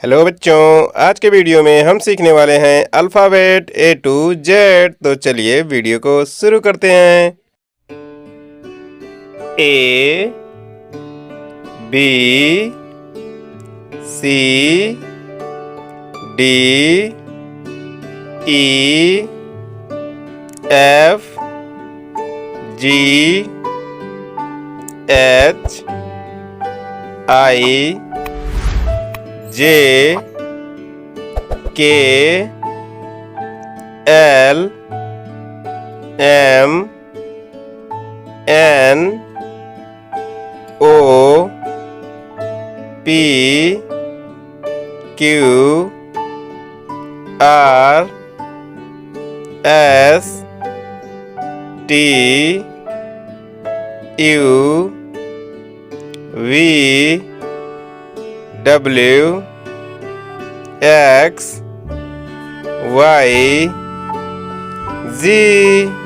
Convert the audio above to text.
Hello बच्चों, आज के वीडियो में हम सीखने वाले हैं अल्फ़ाबेट A to Z। तो चलिए वीडियो को शुरू करते हैं। A B C D E F G H I J K L M N O P Q R S T U V W X Y Z।